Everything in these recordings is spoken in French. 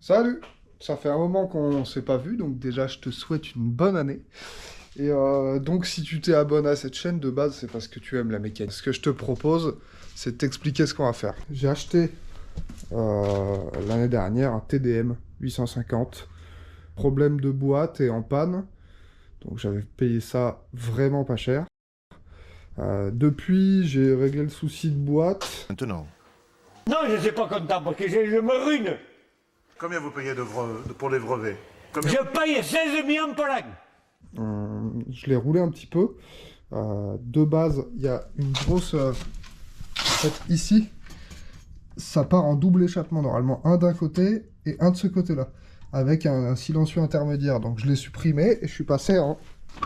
Salut! Ça fait un moment qu'on s'est pas vu, donc déjà je te souhaite une bonne année. Et donc si tu t'es abonné à cette chaîne de base, c'est parce que tu aimes la mécanique. Ce que je te propose, c'est de t'expliquer ce qu'on va faire. J'ai acheté l'année dernière un TDM 850. Problème de boîte et en panne. Donc j'avais payé ça vraiment pas cher. Depuis, j'ai réglé le souci de boîte. Maintenant. Non, je ne suis pas content parce que je me ruine. Combien vous payez pour les brevets? Combien... Je paye 16 millions par an. Je l'ai roulé un petit peu. De base, il y a une grosse... en fait, ici, ça part en double échappement normalement. Un d'un côté et un de ce côté-là. Avec un silencieux intermédiaire. Donc je l'ai supprimé et je suis passé en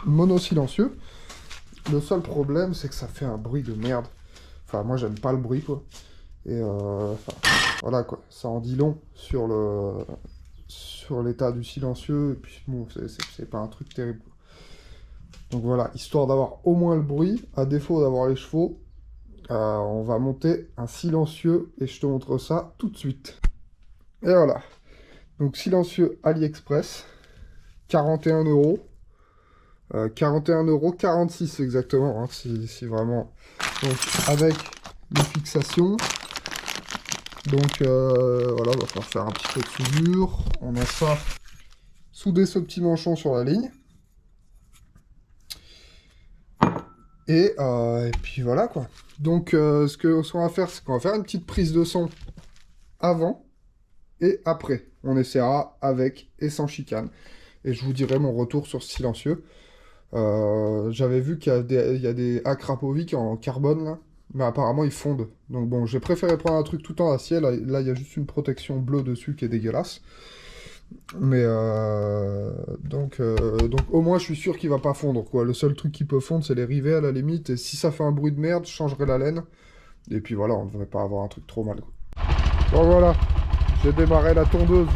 mono silencieux. Le seul problème, c'est que ça fait un bruit de merde. Enfin, moi, j'aime pas le bruit, quoi. Et voilà, quoi. Ça en dit long sur l'état du silencieux. Et puis, bon, c'est pas un truc terrible, quoi. Donc voilà, histoire d'avoir au moins le bruit, à défaut d'avoir les chevaux, on va monter un silencieux et je te montre ça tout de suite. Et voilà. Donc silencieux AliExpress, 41 €. 41 €, 46 exactement, hein, si vraiment. Donc avec les fixations. Donc voilà, on va falloir faire un petit peu de soudure. On a ça, souder ce petit manchon sur la ligne. Et puis voilà quoi. Donc ce qu'on va faire, c'est qu'on va faire une petite prise de son avant et après. On essaiera avec et sans chicane. Et je vous dirai mon retour sur ce silencieux. J'avais vu qu'il y a des Akrapovic en carbone là, mais apparemment ils fondent. Donc bon, j'ai préféré prendre un truc tout en acier. Là, il y a juste une protection bleue dessus qui est dégueulasse. Mais donc au moins je suis sûr qu'il va pas fondre quoi. Le seul truc qui peut fondre c'est les rivets à la limite. Et si ça fait un bruit de merde, je changerai la laine. Et puis voilà, on devrait pas avoir un truc trop mal quoi. Bon voilà, j'ai démarré la tondeuse.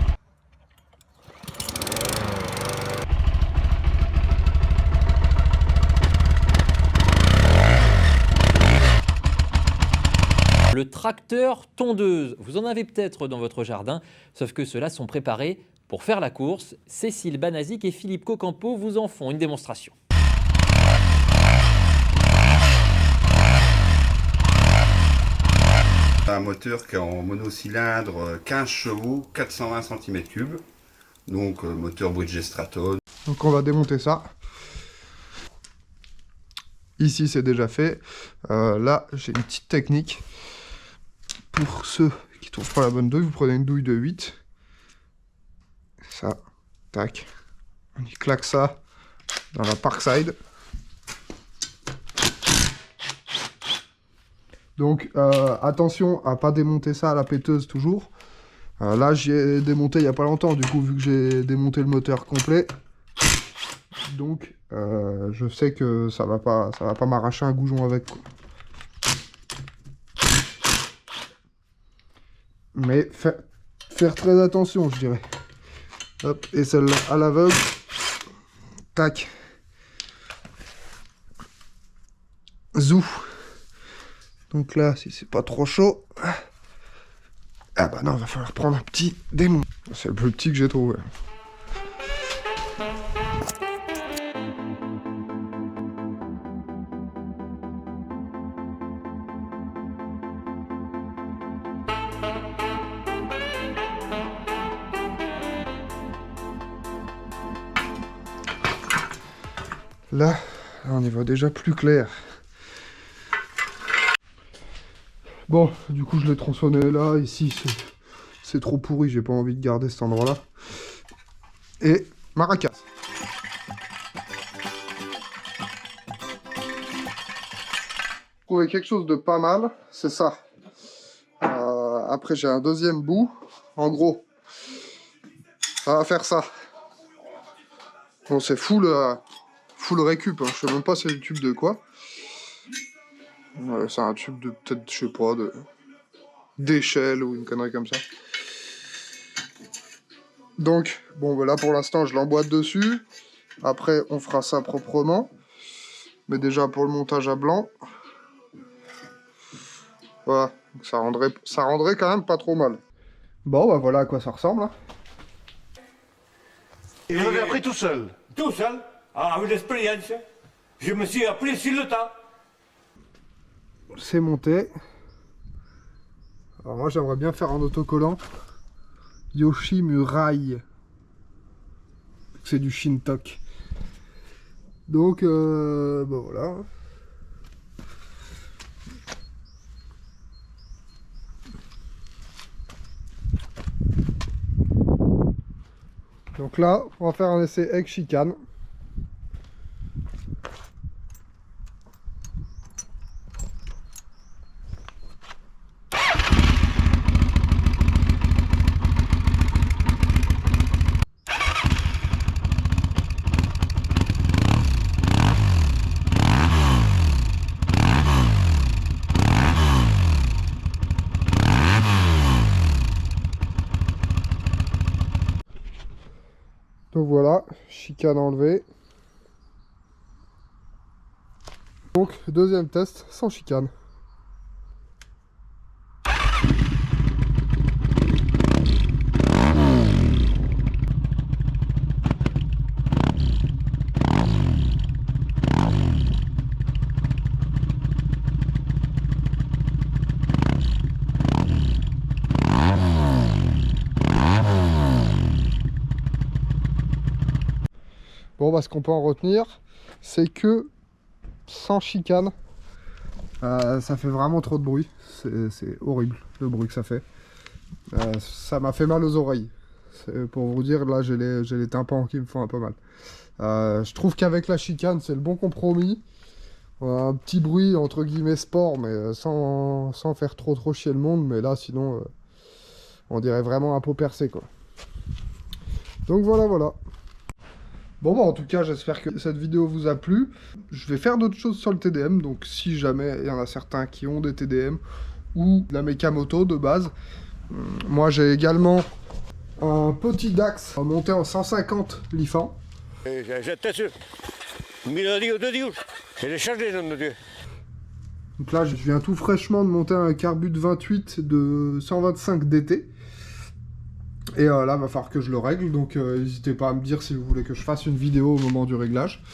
Le tracteur tondeuse, vous en avez peut-être dans votre jardin, sauf que ceux-là sont préparés pour faire la course. Cécile Banazic et Philippe Cocampo vous en font une démonstration. Un moteur qui est en monocylindre, 15 chevaux, 420 cm3. Donc moteur Bridgestone. Donc on va démonter ça. Ici c'est déjà fait. Là j'ai une petite technique. Pour ceux qui trouvent pas la bonne douille, vous prenez une douille de 8. Ça, tac. On y claque ça dans la Parkside. Donc attention à pas démonter ça à la péteuse toujours. Là j'ai démonté il y a pas longtemps, du coup vu que j'ai démonté le moteur complet. Donc je sais que ça va pas m'arracher un goujon avec quoi. Mais faire très attention, je dirais. Hop, et celle-là à l'aveugle. Tac. Zou. Donc là, si c'est pas trop chaud. Ah bah non, il va falloir prendre un petit démon. C'est le plus petit que j'ai trouvé. Là, on y voit déjà plus clair. Bon, du coup, je l'ai tronçonné là. Ici, c'est trop pourri. J'ai pas envie de garder cet endroit-là. Et maracas. Trouvé quelque chose de pas mal. C'est ça. Après, j'ai un deuxième bout. En gros, ça va faire ça. Bon, c'est full récup, hein. Je sais même pas c'est le tube de quoi. C'est un tube de peut-être, je sais pas, d'échelle ou une connerie comme ça. Donc, bon, ben là pour l'instant je l'emboîte dessus. Après on fera ça proprement. Mais déjà pour le montage à blanc. Voilà, Donc ça rendrait quand même pas trop mal. Bon, bah voilà à quoi ça ressemble. Hein. Et vous avez appris tout seul? Tout seul, avec l'expérience. Je me suis appris sur le tas. C'est monté. Alors moi j'aimerais bien faire un autocollant. Yoshi Murai. C'est du Shintok. Donc, bah voilà. Donc là, on va faire un essai avec chicane. Donc voilà, chicane enlevée. Donc deuxième test sans chicane. Bon, bah, ce qu'on peut en retenir, c'est que sans chicane, ça fait vraiment trop de bruit. C'est horrible le bruit que ça fait. Ça m'a fait mal aux oreilles. Pour vous dire, là, j'ai les tympans qui me font un peu mal. Je trouve qu'avec la chicane, c'est le bon compromis. Un petit bruit, entre guillemets, sport, mais sans faire trop chier le monde. Mais là, sinon, on dirait vraiment un pot percé, quoi. Donc voilà. Bon, bah en tout cas, j'espère que cette vidéo vous a plu. Je vais faire d'autres choses sur le TDM, donc si jamais il y en a certains qui ont des TDM ou de la méca moto de base. Moi, j'ai également un petit Dax monté en 150 Lifan. J'étais sûr. Milieu de Dieu. Je l'ai changé, nom de Dieu. Donc là, je viens tout fraîchement de monter un Carbut 28 de 125 DT. Et là, va falloir que je le règle, donc n'hésitez pas à me dire si vous voulez que je fasse une vidéo au moment du réglage.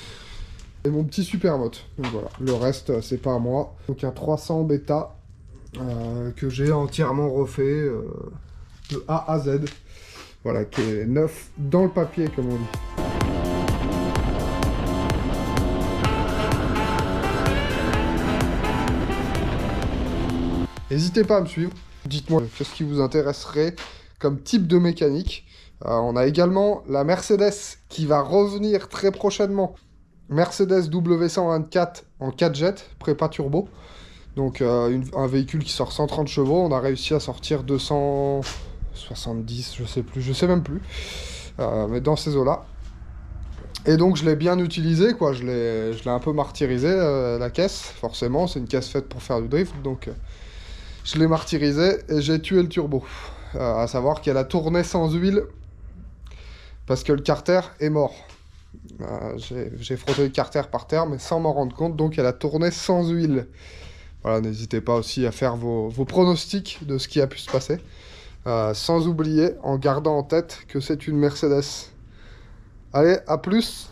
Et mon petit Supermote, donc voilà, le reste c'est pas à moi. Donc un 300 bêta que j'ai entièrement refait de A à Z. Voilà, qui est neuf dans le papier comme on dit. N'hésitez pas à me suivre, dites-moi qu'est-ce qui vous intéresserait comme type de mécanique. On a également la Mercedes qui va revenir très prochainement. Mercedes W124 en 4 jets, prépa turbo. Donc un véhicule qui sort 130 chevaux. On a réussi à sortir 270, je sais même plus. Mais dans ces eaux-là. Et donc je l'ai bien utilisé, quoi. Je l'ai un peu martyrisé, la caisse. Forcément, c'est une caisse faite pour faire du drift. Donc je l'ai martyrisé et j'ai tué le turbo. À savoir qu'elle a tourné sans huile parce que le carter est mort. J'ai frotté le carter par terre mais sans m'en rendre compte, donc elle a tourné sans huile. Voilà, n'hésitez pas aussi à faire vos pronostics de ce qui a pu se passer. Sans oublier, en gardant en tête que c'est une Mercedes. Allez, à plus!